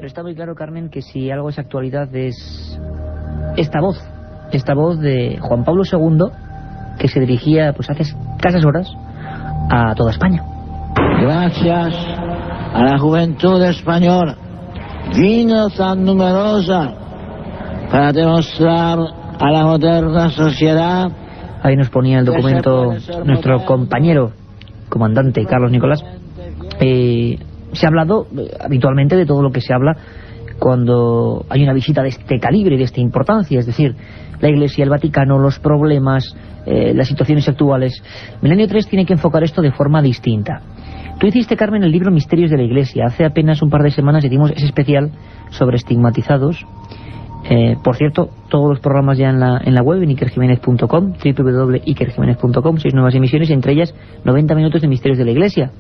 Pero está muy claro, Carmen, que si algo es actualidad es esta voz de Juan Pablo II, que se dirigía pues hace escasas horas a toda España. Gracias a la juventud española, vino tan numerosa para demostrar a la moderna sociedad. Ahí nos ponía el documento nuestro compañero comandante Carlos Nicolás. Se ha hablado habitualmente de todo lo que se habla cuando hay una visita de este calibre y de esta importancia, es decir, la Iglesia, el Vaticano, los problemas, las situaciones actuales. Milenio 3 tiene que enfocar esto de forma distinta. Tú hiciste, Carmen, el libro Misterios de la Iglesia. Hace apenas un par de semanas hicimos ese especial sobre estigmatizados. Por cierto, todos los programas ya en la web, en ikerjimenez.com, www.ikerjimenez.com, 6 nuevas emisiones, entre ellas 90 minutos de Misterios de la Iglesia.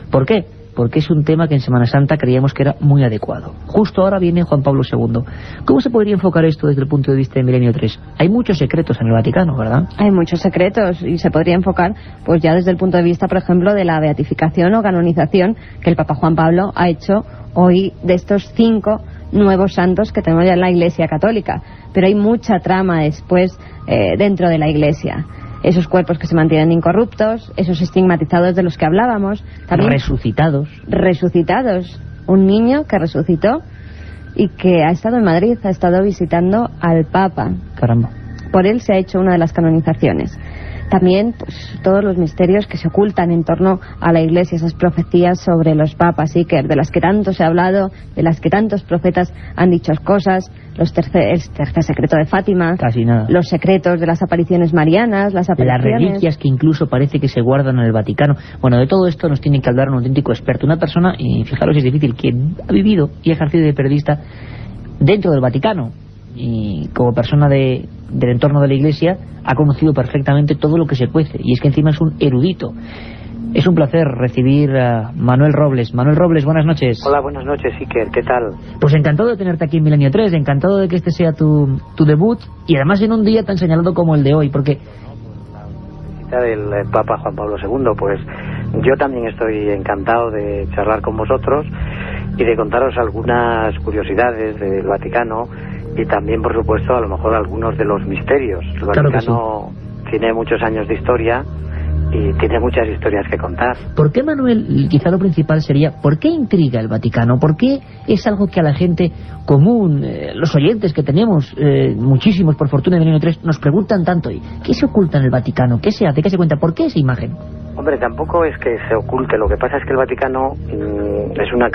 ¿Por qué? Porque es un tema que en Semana Santa creíamos que era muy adecuado. Justo ahora viene Juan Pablo II. ¿Cómo se podría enfocar esto desde el punto de vista de Milenio 3? Hay muchos secretos en el Vaticano, ¿verdad? Hay muchos secretos y se podría enfocar pues ya desde el punto de vista, por ejemplo, de la beatificación o canonización que el Papa Juan Pablo ha hecho hoy de estos 5 nuevos santos que tenemos ya en la Iglesia Católica. Pero hay mucha trama después dentro de la Iglesia. Esos cuerpos que se mantienen incorruptos, esos estigmatizados de los que hablábamos. También resucitados. Un niño que resucitó y que ha estado en Madrid, ha estado visitando al Papa. Caramba. Por él se ha hecho una de las canonizaciones. También pues, todos los misterios que se ocultan en torno a la Iglesia, esas profecías sobre los papas, Iker, de las que tanto se ha hablado, de las que tantos profetas han dicho cosas, el tercer secreto de Fátima, casi nada, los secretos de las apariciones marianas, las reliquias que incluso parece que se guardan en el Vaticano. Bueno, de todo esto nos tiene que hablar un auténtico experto, una persona, y fijaros, es difícil, que ha vivido y ha ejercido de periodista dentro del Vaticano, y como persona del entorno de la Iglesia ha conocido perfectamente todo lo que se cuece, y es que encima es un erudito. Es un placer recibir a Manuel Robles. Manuel Robles, buenas noches. Hola, buenas noches, Iker, ¿qué tal? Pues encantado de tenerte aquí en Milenio 3, encantado de que este sea tu debut, y además en un día tan señalado como el de hoy, porque... La visita del Papa Juan Pablo II, pues yo también estoy encantado de charlar con vosotros y de contaros algunas curiosidades del Vaticano, y también, por supuesto, a lo mejor algunos de los misterios. El Vaticano tiene muchos años de historia y tiene muchas historias que contar. ¿Por qué, Manuel, quizá lo principal sería, ¿por qué intriga el Vaticano? ¿Por qué es algo que a la gente común, los oyentes que tenemos, muchísimos por fortuna de Milenio 3, nos preguntan tanto? ¿Qué se oculta en el Vaticano? ¿Qué se hace? ¿Qué se cuenta? ¿Por qué esa imagen? Hombre, tampoco es que se oculte. Lo que pasa es que el Vaticano es una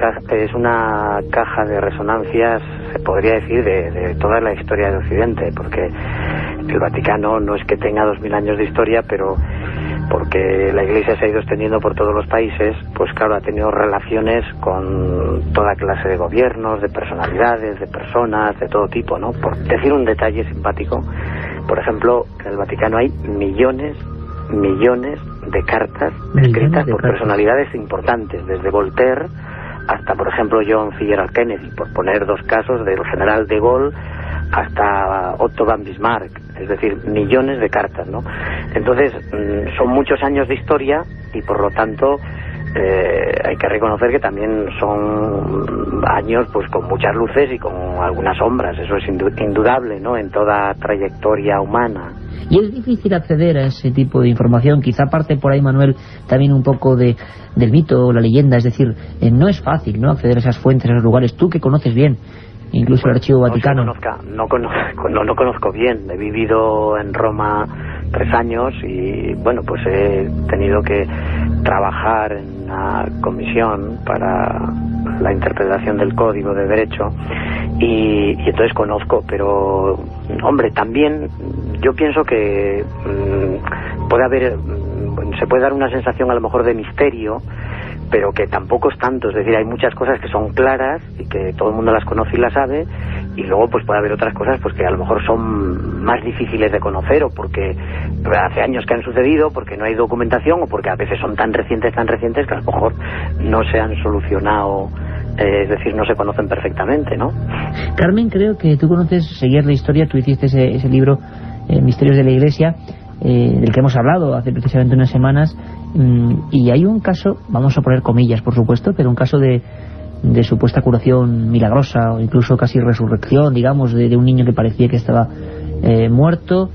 caja de resonancias, se podría decir, de toda la historia de Occidente, porque el Vaticano no es que tenga 2000 años de historia, pero porque la Iglesia se ha ido extendiendo por todos los países, pues claro, ha tenido relaciones con toda clase de gobiernos, de personalidades, de personas, de todo tipo, ¿no? Por decir un detalle simpático, por ejemplo, en el Vaticano hay millones de cartas escritas por personalidades importantes, desde Voltaire hasta, por ejemplo, John F. Kennedy, por poner dos casos, del general de Gaulle hasta Otto von Bismarck, es decir, millones de cartas, ¿no? Entonces, son muchos años de historia y, por lo tanto, hay que reconocer que también son años pues con muchas luces y con algunas sombras. Eso es indudable, ¿no?, en toda trayectoria humana. Y es difícil acceder a ese tipo de información. Quizá parte por ahí, Manuel, también un poco del mito o la leyenda. Es decir, no es fácil, ¿no?, acceder a esas fuentes, a esos lugares. Tú que conoces bien incluso el Archivo Vaticano. No conozco bien. He vivido en Roma 3 años y, bueno, pues he tenido que trabajar en una comisión para la interpretación del Código de Derecho y entonces conozco, pero, hombre, también yo pienso que se puede dar una sensación a lo mejor de misterio, pero que tampoco es tanto. Es decir, hay muchas cosas que son claras y que todo el mundo las conoce y las sabe, y luego pues puede haber otras cosas pues que a lo mejor son más difíciles de conocer, o porque hace años que han sucedido, porque no hay documentación, o porque a veces son tan recientes que a lo mejor no se han solucionado, es decir, no se conocen perfectamente, ¿no? Carmen, creo que tú seguías la historia. Tú hiciste ese libro, Misterios de la Iglesia, del que hemos hablado hace precisamente unas semanas, y hay un caso, vamos a poner comillas por supuesto, pero un caso de de supuesta curación milagrosa o incluso casi resurrección, digamos, de un niño que parecía que estaba muerto.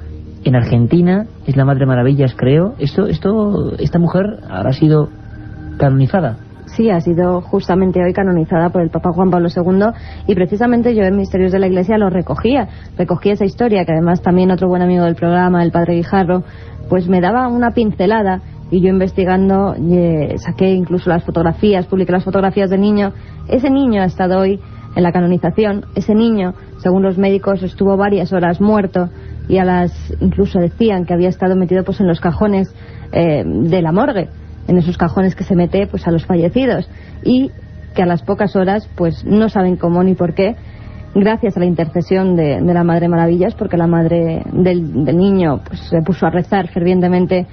En Argentina es la Madre Maravillas, creo. Esta mujer habrá sido canonizada. Sí, ha sido justamente hoy canonizada por el Papa Juan Pablo II, y precisamente yo en Misterios de la Iglesia lo recogía esa historia, que además también otro buen amigo del programa, el padre Guijarro, pues me daba una pincelada, y yo investigando saqué incluso las fotografías, publiqué las fotografías del niño. Ese niño ha estado hoy en la canonización. Ese niño, según los médicos, estuvo varias horas muerto, y incluso decían que había estado metido pues en los cajones de la morgue, en esos cajones que se mete pues a los fallecidos, y que a las pocas horas pues no saben cómo ni por qué, gracias a la intercesión de la Madre Maravillas, porque la madre del niño pues se puso a rezar fervientemente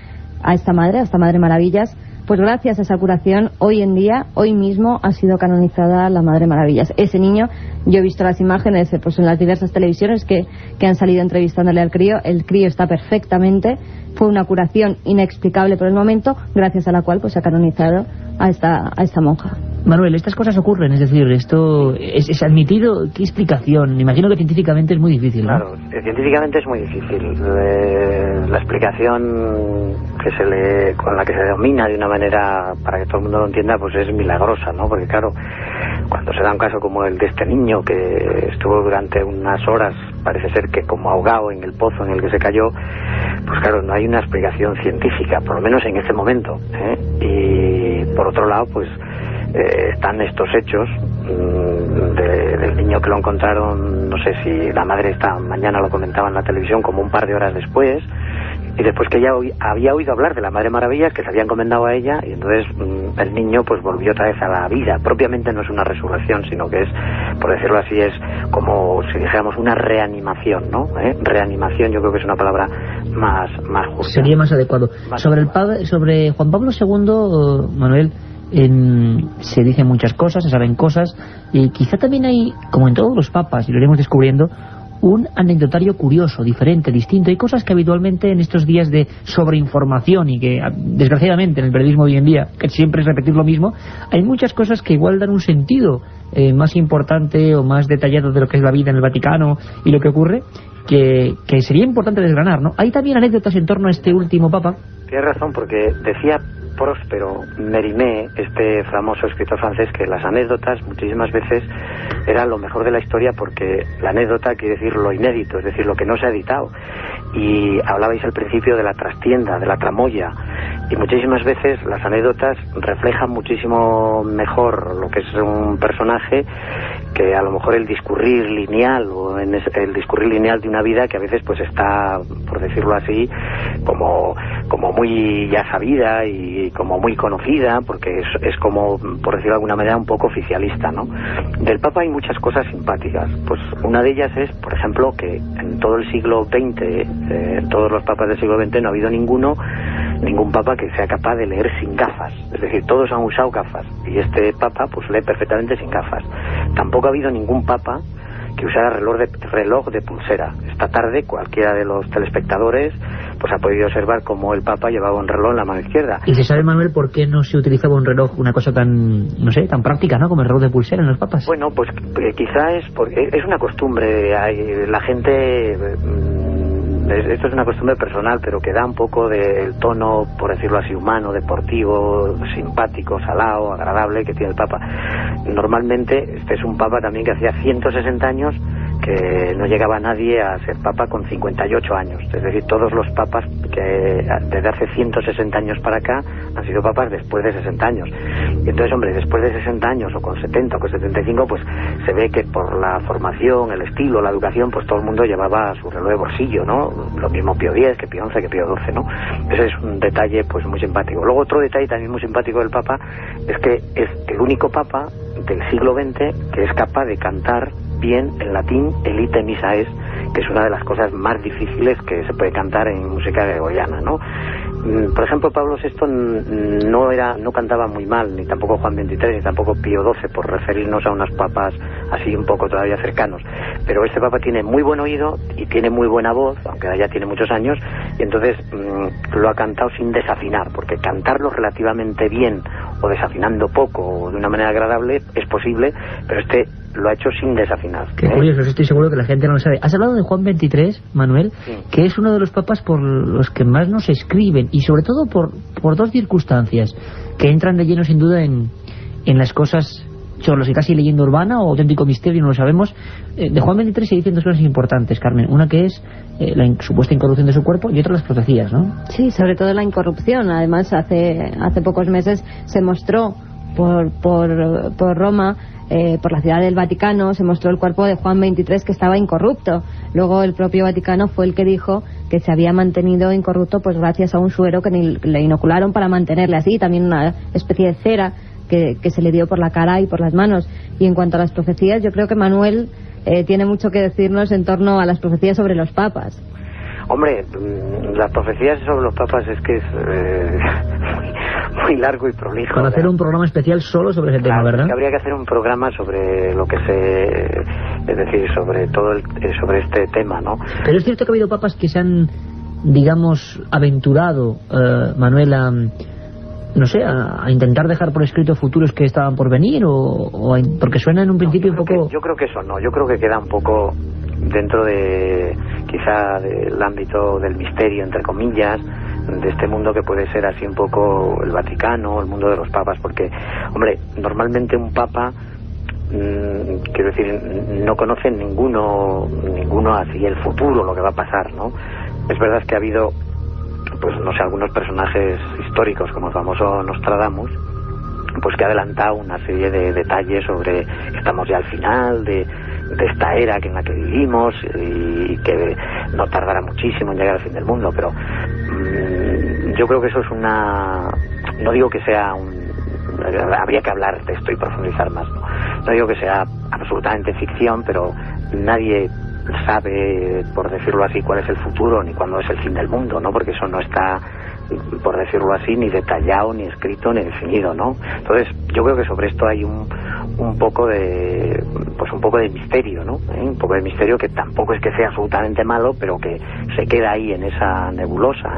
a esta Madre Maravillas, pues gracias a esa curación hoy en día, hoy mismo ha sido canonizada la Madre Maravillas. Ese niño, yo he visto las imágenes pues en las diversas televisiones que han salido entrevistándole al crío. El crío está perfectamente, fue una curación inexplicable por el momento, gracias a la cual pues se ha canonizado a esta monja. Manuel, estas cosas ocurren, es decir, esto es admitido. ¿Qué explicación? Me imagino que científicamente es muy difícil, ¿no? Claro, científicamente es muy difícil. La explicación con la que se domina de una manera para que todo el mundo lo entienda, pues es milagrosa, ¿no? Porque claro, cuando se da un caso como el de este niño que estuvo durante unas horas, parece ser que como ahogado en el pozo en el que se cayó, pues claro, no hay una explicación científica, por lo menos en ese momento, ¿eh? Y por otro lado, pues están estos hechos del niño que lo encontraron, no sé si la madre esta mañana lo comentaba en la televisión, como un par de horas después, y después que ella había oído hablar de la Madre Maravillas, que se había encomendado a ella, y entonces el niño pues volvió otra vez a la vida. Propiamente no es una resurrección, sino que es, por decirlo así, es como si dijéramos una reanimación, ¿no? Reanimación yo creo que es una palabra más justa. Sería más adecuado. Sobre Juan Pablo II, Manuel, se dicen muchas cosas, se saben cosas, y quizá también hay, como en todos los papas, y lo iremos descubriendo, un anecdotario curioso, diferente, distinto. Hay cosas que habitualmente en estos días de sobreinformación, y que desgraciadamente en el periodismo hoy en día, que siempre es repetir lo mismo, hay muchas cosas que igual dan un sentido más importante o más detallado de lo que es la vida en el Vaticano y lo que ocurre, que sería importante desgranar, ¿no? Hay también anécdotas en torno a este último papa. Tienes razón, porque decía Próspero Mérimée, este famoso escritor francés, que las anécdotas muchísimas veces eran lo mejor de la historia, porque la anécdota quiere decir lo inédito, es decir, lo que no se ha editado. Y hablabais al principio de la trastienda, de la tramoya, y muchísimas veces las anécdotas reflejan muchísimo mejor lo que es un personaje que a lo mejor el discurrir lineal, o el discurrir lineal de una vida que a veces pues está, por decirlo así, como muy ya sabida y como muy conocida, porque es como, por decirlo de alguna manera, un poco oficialista, ¿no? Del Papa hay muchas cosas simpáticas. Pues una de ellas es, por ejemplo, que en todo el siglo XX, todos los papas del siglo XX, no ha habido ningún papa que sea capaz de leer sin gafas. Es decir, todos han usado gafas, y este papa pues lee perfectamente sin gafas. Tampoco ha habido ningún papa que usara reloj de pulsera. Esta tarde cualquiera de los telespectadores pues ha podido observar cómo el Papa llevaba un reloj en la mano izquierda. ¿Y se sabe, Manuel, por qué no se utilizaba un reloj, una cosa tan, no sé, tan práctica, ¿no?, como el reloj de pulsera en los papas? Bueno, pues quizá es porque es una costumbre. La gente, esto es una costumbre personal, pero que da un poco del tono, por decirlo así, humano, deportivo, simpático, salado, agradable que tiene el Papa. Normalmente este es un Papa también que hacía 160 años que no llegaba nadie a ser papa con 58 años. Es decir, todos los papas que desde hace 160 años para acá han sido papas después de 60 años. Y entonces, hombre, después de 60 años o con 70 o con 75, pues se ve que por la formación, el estilo, la educación, pues todo el mundo llevaba su reloj de bolsillo, ¿no? Lo mismo Pío X, que Pío XI, que Pío XII, ¿no? Ese es un detalle pues muy simpático. Luego otro detalle también muy simpático del Papa es que es el único Papa del siglo XX que es capaz de cantar bien en latín el Ite Missa Es, que es una de las cosas más difíciles que se puede cantar en música gregoriana, ¿no? Por ejemplo, Pablo VI no cantaba muy mal, ni tampoco Juan XXIII, ni tampoco Pío XII, por referirnos a así un poco todavía cercanos. Pero este Papa tiene muy buen oído y tiene muy buena voz, aunque ya tiene muchos años, y entonces lo ha cantado sin desafinar, porque cantarlo relativamente bien o desafinando poco o de una manera agradable es posible, pero este lo ha hecho sin desafinar. Qué curioso, estoy seguro que la gente no lo sabe. Has hablado de Juan XXIII, Manuel, sí, que es uno de los papas por los que más nos escriben, y sobre todo por dos circunstancias que entran de lleno sin duda en las cosas sobre los que casi leyenda urbana o auténtico misterio, no lo sabemos. De Juan XXIII se dicen dos cosas importantes, Carmen. Una que es la supuesta incorrupción de su cuerpo, y otra las profecías, ¿no? Sí, sobre todo la incorrupción. Además, hace pocos meses se mostró por Roma, por la ciudad del Vaticano, se mostró el cuerpo de Juan XXIII que estaba incorrupto. Luego el propio Vaticano fue el que dijo que se había mantenido incorrupto pues gracias a un suero que le inocularon para mantenerle así, también una especie de cera que se le dio por la cara y por las manos. Y en cuanto a las profecías, yo creo que Manuel tiene mucho que decirnos en torno a las profecías sobre los papas. Hombre, las profecías sobre los papas es que es muy largo y prolijo. Para hacer un programa especial solo sobre ese tema, ¿verdad? Que habría que hacer un programa sobre lo que es decir, sobre todo sobre este tema, ¿no? Pero es cierto que ha habido papas que se han, digamos, aventurado, Manuel, no sé, a intentar dejar por escrito futuros que estaban por venir, porque suena en un principio un poco... Yo creo que eso no, yo creo que queda un poco dentro de, quizá, del ámbito del misterio, entre comillas, de este mundo que puede ser así un poco el Vaticano, el mundo de los papas, porque, hombre, normalmente un papa, quiero decir, no conoce ninguno así el futuro, lo que va a pasar, ¿no? Es verdad que ha habido, pues no sé, algunos personajes históricos como el famoso Nostradamus, pues que ha adelantado una serie de detalles sobre que estamos ya al final de esta era en la que vivimos y que no tardará muchísimo en llegar al fin del mundo, pero yo creo que eso es no digo que sea habría que hablar de esto y profundizar más, no digo que sea absolutamente ficción, pero nadie sabe, por decirlo así, cuál es el futuro ni cuándo es el fin del mundo, ¿no? Porque eso no está, por decirlo así, ni detallado, ni escrito, ni definido, ¿no? Entonces, yo creo que sobre esto hay un poco de misterio, ¿no? Un poco de misterio que tampoco es que sea absolutamente malo, pero que se queda ahí en esa nebulosa,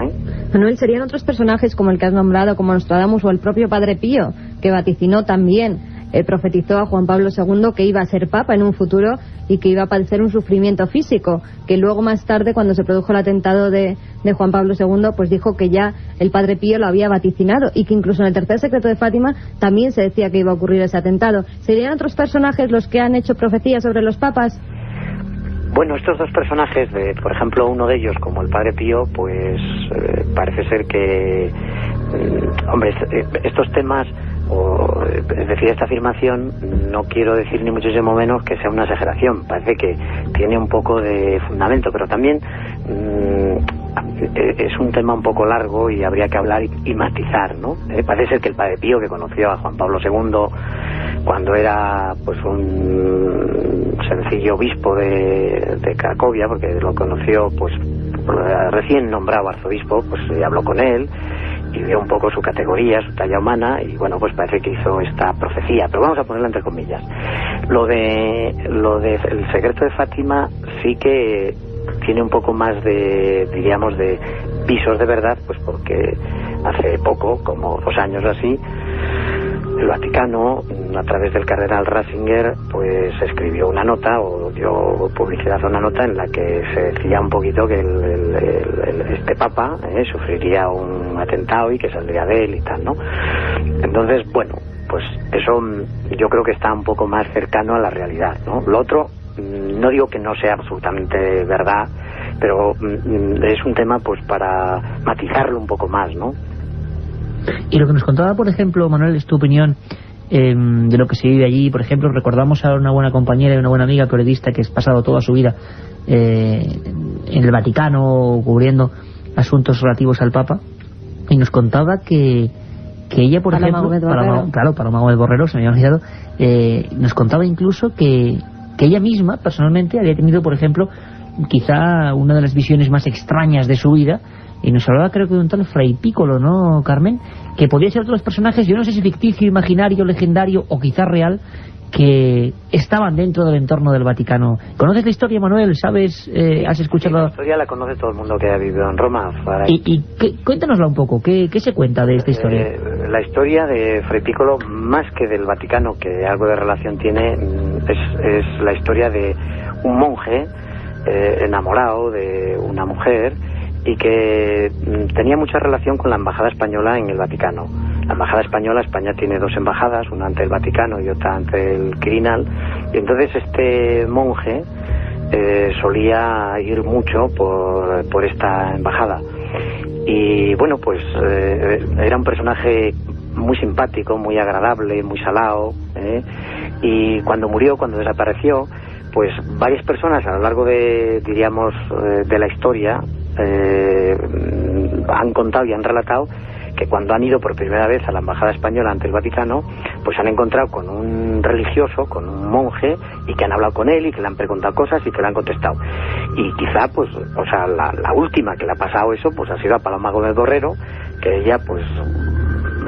Manuel, serían otros personajes como el que has nombrado, como Nostradamus o el propio Padre Pío, que vaticinó también, profetizó a Juan Pablo II que iba a ser papa en un futuro y que iba a padecer un sufrimiento físico, que luego más tarde, cuando se produjo el atentado de Juan Pablo II, pues dijo que ya el Padre Pío lo había vaticinado, y que incluso en el tercer secreto de Fátima también se decía que iba a ocurrir ese atentado. ¿Serían otros personajes los que han hecho profecías sobre los papas? Bueno, estos dos personajes, por ejemplo, uno de ellos como el Padre Pío, pues parece ser que, hombre, estos temas, es decir, esta afirmación, no quiero decir ni muchísimo menos que sea una exageración, parece que tiene un poco de fundamento, pero también es un tema un poco largo y habría que hablar y matizar, ¿no? Parece ser que el Padre Pío, que conoció a Juan Pablo II cuando era pues un sencillo obispo de Cracovia, porque lo conoció pues recién nombrado arzobispo, pues habló con él y vio un poco su categoría, su talla humana, y bueno, pues parece que hizo esta profecía, pero vamos a ponerla entre comillas. Lo de el secreto de Fátima sí que tiene un poco más de, diríamos, de visos de verdad, pues porque hace poco, como 2 años así, el Vaticano, a través del cardenal Ratzinger, pues escribió una nota, o dio publicidad a una nota en la que se decía un poquito que este papa sufriría un atentado y que saldría de él y tal, ¿no? Entonces, bueno, pues eso yo creo que está un poco más cercano a la realidad, ¿no? Lo otro, no digo que no sea absolutamente verdad, pero es un tema pues para matizarlo un poco más, ¿no? Y lo que nos contaba, por ejemplo, Manuel, es tu opinión de lo que se vive allí. Por ejemplo, recordamos a una buena compañera y una buena amiga periodista que ha pasado toda su vida en el Vaticano cubriendo asuntos relativos al Papa, y nos contaba que ella, por ejemplo, Paloma Gómez Borrero, se me había olvidado, nos contaba incluso que ella misma, personalmente, había tenido, por ejemplo, quizá una de las visiones más extrañas de su vida. Y nos hablaba, creo que de un tal Fray Piccolo, ¿no, Carmen? Que podía ser otros personajes, yo no sé si ficticio, imaginario, legendario o quizás real, que estaban dentro del entorno del Vaticano. ¿Conoces la historia, Manuel? ¿Sabes? ¿Has escuchado? Sí, la historia la conoce todo el mundo que ha vivido en Roma. Cuéntanosla un poco. ¿Qué se cuenta de esta historia? La historia de Fray Piccolo, más que del Vaticano, que algo de relación tiene, es la historia de un monje enamorado de una mujer y que tenía mucha relación con la embajada española en el Vaticano. La embajada española, España tiene 2 embajadas, una ante el Vaticano y otra ante el Quirinal, y entonces este monje solía ir mucho por esta embajada. Y bueno, pues era un personaje muy simpático, muy agradable, muy salado, y cuando murió, cuando desapareció, pues varias personas a lo largo de, diríamos, de la historia han contado y han relatado que cuando han ido por primera vez a la embajada española ante el Vaticano, pues han encontrado con un religioso, con un monje, y que han hablado con él y que le han preguntado cosas y que le han contestado. Y quizá, pues, o sea, la última que le ha pasado eso, pues ha sido a Paloma Gómez Borrero, que ella, pues,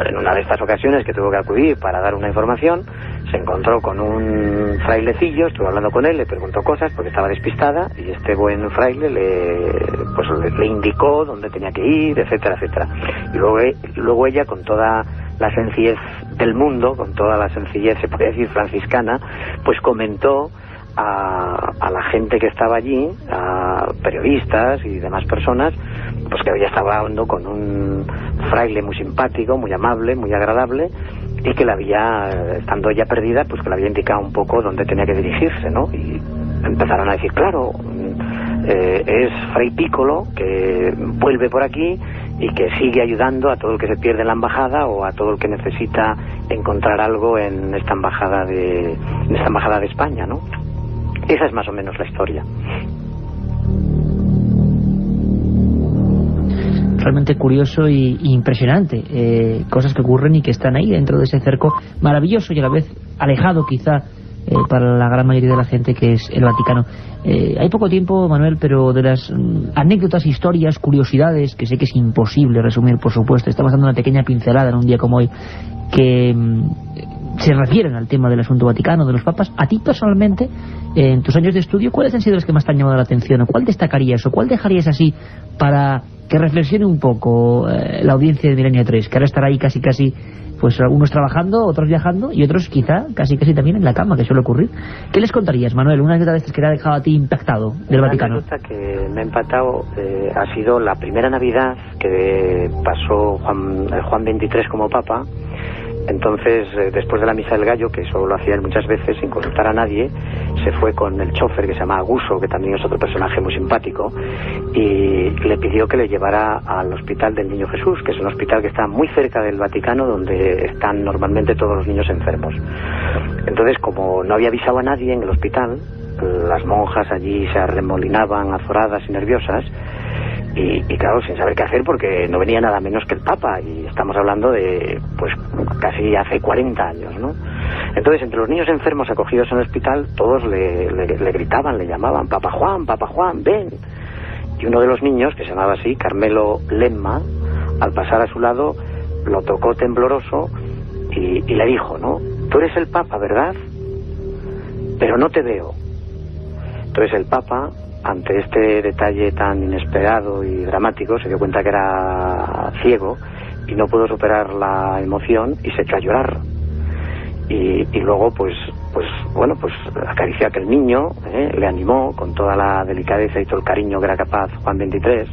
en una de estas ocasiones que tuvo que acudir para dar una información, se encontró con un frailecillo, estuvo hablando con él, le preguntó cosas porque estaba despistada, y este buen fraile le indicó dónde tenía que ir, etcétera, etcétera. Y luego ella, con toda la sencillez del mundo, con toda la sencillez, se podría decir, franciscana, pues comentó a la gente que estaba allí, a periodistas y demás personas, pues que ella estaba hablando con un fraile muy simpático, muy amable, muy agradable, y que la había, estando ella perdida, pues que le había indicado un poco dónde tenía que dirigirse, ¿no? Y empezaron a decir, claro, es Fray Piccolo, que vuelve por aquí y que sigue ayudando a todo el que se pierde en la embajada o a todo el que necesita encontrar algo en esta embajada de España, ¿no? Esa es más o menos la historia. Realmente curioso y impresionante, cosas que ocurren y que están ahí dentro de ese cerco maravilloso y a la vez alejado quizá para la gran mayoría de la gente, que es el Vaticano. Hay poco tiempo, Manuel, pero de las anécdotas, historias, curiosidades, que sé que es imposible resumir, por supuesto, estamos dando una pequeña pincelada en un día como hoy, que se refieren al tema del asunto Vaticano, de los papas. A ti personalmente, en tus años de estudio, ¿cuáles han sido los que más te han llamado la atención? ¿O cuál destacarías? ¿O cuál dejarías así para que reflexione un poco la audiencia de Milenio 3, que ahora estará ahí casi, pues algunos trabajando, otros viajando y otros quizá casi también en la cama, que suele ocurrir? ¿Qué les contarías, Manuel? Una anécdota de estas que te ha dejado a ti impactado del Vaticano. La anécdota que me ha impactado ha sido la primera Navidad que pasó Juan XXIII como Papa. Entonces, después de la Misa del Gallo, que eso lo hacía él muchas veces sin consultar a nadie, se fue con el chofer, que se llama Guso, que también es otro personaje muy simpático, y le pidió que le llevara al Hospital del Niño Jesús, que es un hospital que está muy cerca del Vaticano, donde están normalmente todos los niños enfermos. Entonces, como no había avisado a nadie en el hospital, las monjas allí se arremolinaban azoradas y nerviosas, y claro, sin saber qué hacer, porque no venía nada menos que el Papa, y estamos hablando de, pues, casi hace 40 años, ¿no? Entonces, entre los niños enfermos acogidos en el hospital, todos le gritaban, le llamaban, Papa Juan, ven. Y uno de los niños, que se llamaba así, Carmelo Lemma, al pasar a su lado, lo tocó tembloroso y le dijo, ¿no? Tú eres el Papa, ¿verdad? Pero no te veo. Entonces el Papa, ante este detalle tan inesperado y dramático, se dio cuenta que era ciego y no pudo superar la emoción y se echó a llorar. Y luego, pues acarició a aquel niño, le animó con toda la delicadeza y todo el cariño que era capaz Juan XXIII,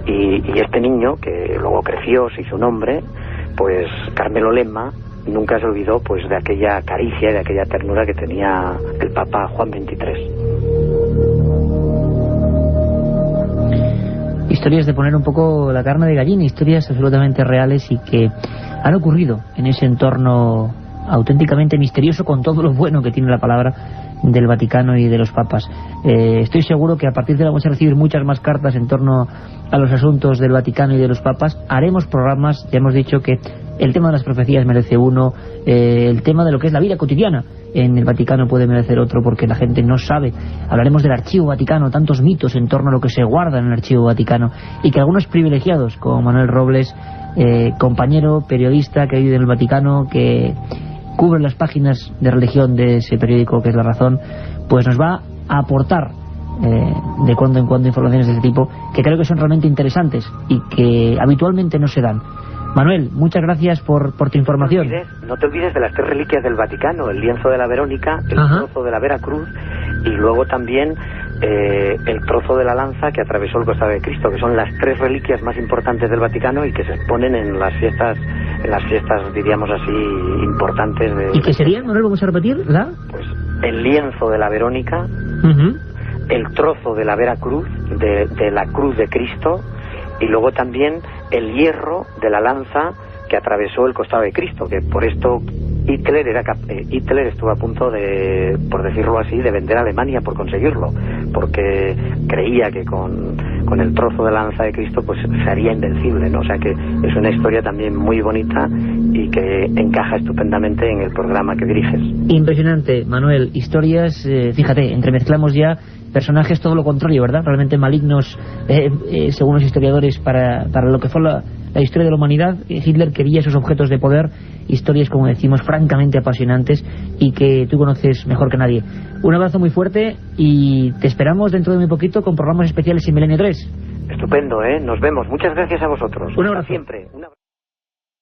y este niño, que luego creció, se hizo un hombre, pues Carmelo Lemma nunca se olvidó, pues, de aquella caricia y de aquella ternura que tenía el Papa Juan XXIII. Historias de poner un poco la carne de gallina, historias absolutamente reales y que han ocurrido en ese entorno auténticamente misterioso, con todo lo bueno que tiene la palabra del Vaticano y de los papas. Estoy seguro que a partir de ahora vamos a recibir muchas más cartas en torno a los asuntos del Vaticano y de los papas. Haremos programas, ya hemos dicho que el tema de las profecías merece uno, el tema de lo que es la vida cotidiana en el Vaticano puede merecer otro, porque la gente no sabe. Hablaremos del Archivo Vaticano, tantos mitos en torno a lo que se guarda en el Archivo Vaticano, y que algunos privilegiados, como Manuel Robles, compañero, periodista que vive en el Vaticano, que cubre las páginas de religión de ese periódico que es La Razón, pues nos va a aportar de cuando en cuando informaciones de ese tipo que creo que son realmente interesantes y que habitualmente no se dan. Manuel, muchas gracias por tu información. No te olvides de las 3 reliquias del Vaticano: el lienzo de la Verónica, el trozo de la Veracruz y luego también el trozo de la lanza que atravesó el costado de Cristo, que son las 3 reliquias más importantes del Vaticano y que se exponen en las fiestas diríamos así importantes de... ¿Y qué serían? ¿No lo vamos a repetir? Pues el lienzo de la Verónica, el trozo de la Veracruz, de la cruz de Cristo, y luego también el hierro de la lanza que atravesó el costado de Cristo, que por esto Hitler estuvo a punto de, por decirlo así, de vender a Alemania por conseguirlo, porque creía que con el trozo de la lanza de Cristo pues se haría invencible, ¿no? O sea que es una historia también muy bonita y que encaja estupendamente en el programa que diriges. Impresionante, Manuel. Historias, fíjate, entremezclamos ya personajes todo lo contrario, ¿verdad? Realmente malignos, según los historiadores, para lo que fue la historia de la humanidad. Hitler quería esos objetos de poder, historias, como decimos, francamente apasionantes y que tú conoces mejor que nadie. Un abrazo muy fuerte y te esperamos dentro de muy poquito con programas especiales en Milenio 3. Estupendo, ¿eh? Nos vemos. Muchas gracias a vosotros. Un abrazo. Hasta siempre.